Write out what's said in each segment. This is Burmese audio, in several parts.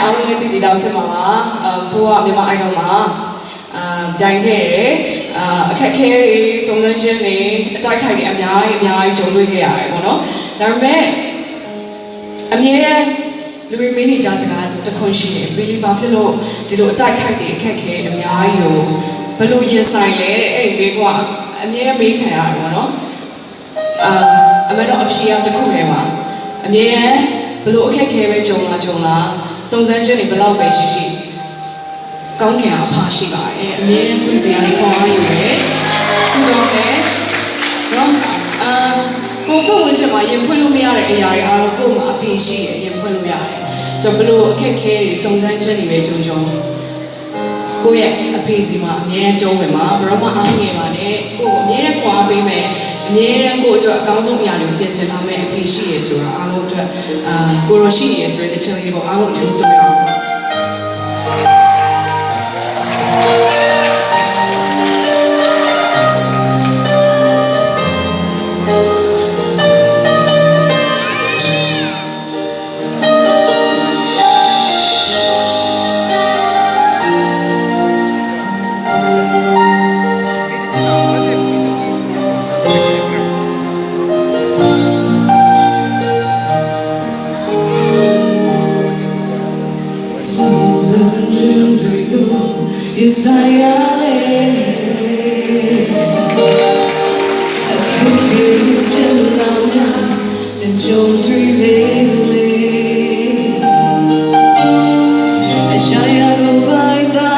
အားလုံးလည်းသိပြီးသားဖြစ်မှာပါကိုကမြန်မာ idol မှာပြိုင်ခဲ့တယ်အခက်ခဲတွေစုံစမ်းခြင်းတွေအတိုက်ခိုက်တွေအများကြီးကြုံတွေ့ခဲ့ရတယ်ပေါ့နော်ဒါပေမဲ့အမြဲတမ်းလူတွေမင်းနေကြစကားတခွန်းရှိတယ်ဘီလီဘာဖြစ်လို့ဒီလိုအတိုက်ခိုက်တွေအခက်ခဲအများကြီးကိုဘယ်လိုရင်ဆိုင်လဲတဲ့အဲ့ဒီမေးခွန်းကအမြဲတမ်းမေးခံရတယ်ပေါ့နော်အမှန်တော့အဖြေကတစ်ခုပဲပါအမြဲတမ်းဘယ်လိုအခက်ခဲပဲကြုံလာစုံစမ်းခြင်းတွေဘယ်လောက်ပဲရှိကောင်းကင်အဖာရှိပါတယ်အမြဲတမ်းသူစီကနေခေါ်ရယူတယ်ဆိုတော့လေနော်ကိုပုံဝင်ချက်မှာရင်ဖွင့်လို့မရတဲ့အရာတွေအားလုံးကို့မှာအဖေရှိတယ်ရင်ဖွင့်လို့ရတယ်ဆိုတော့ဘလို့အခက်ခဲတွေစုံစမ်းချက်တွေပဲကြုံကိုယ့်ရဲ့အဖေစီမှာအမြဲတမ်းတုံးဝင်မှာဘရောမအားငယ်ပါနဲ့ကို့အမြဲတမ်းခွာပေးမယ်အမြဲတမ်းကို့အတွက်အကောင်းဆုံးအရာတွေကိုပြင်ဆင်ထားမယ်အဖေရှိရဆိုတော့အားလုံးအတွက်ကိုရောရှိရဆိုတဲ့ချင်လေးကိုအားလုံးအထူးဆိုရအောင်Yes, I am. I can't get you down, then you'll dream it. I shine out by the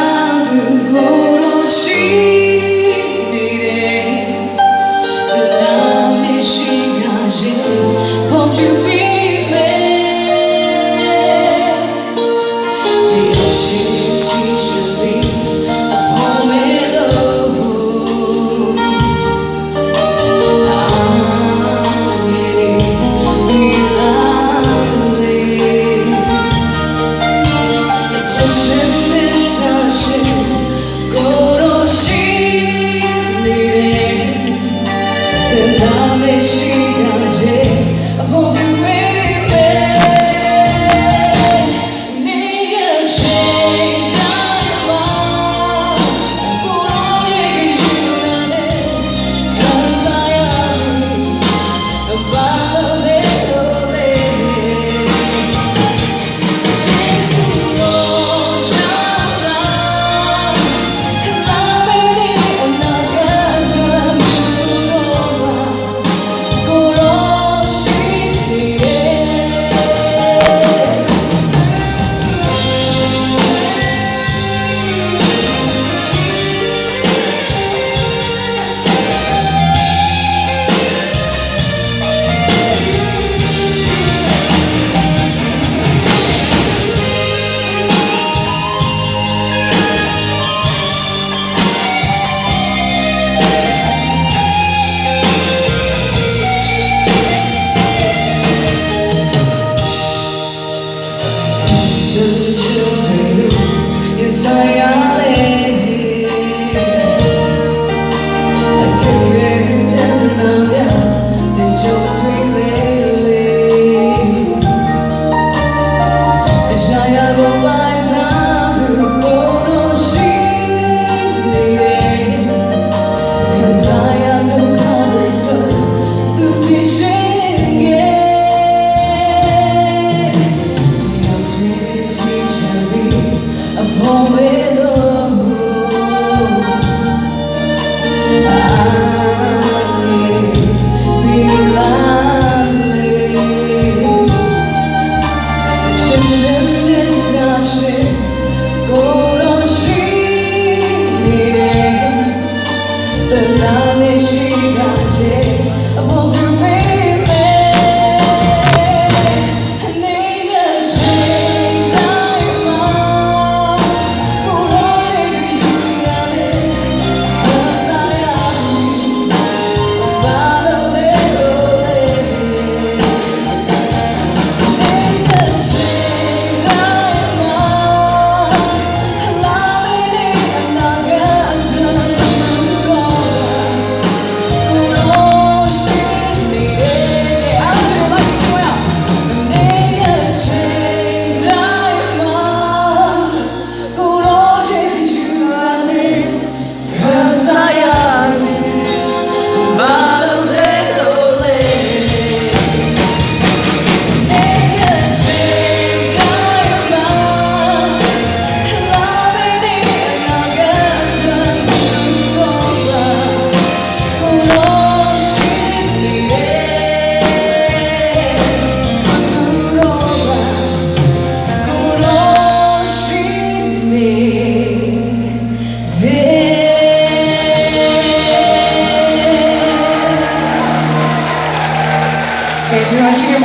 gold she needed. The night that she got you, hope you be there. Teacher me.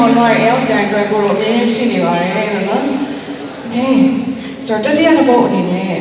မောင်နှမရဲ့ AL ဆိုင်အတွက်ကိုတော့အမြဲရှိနေပါတယ်လို့နော် Okay ဆိုတော့တတိယတစ်ပုတ်အနေနဲ့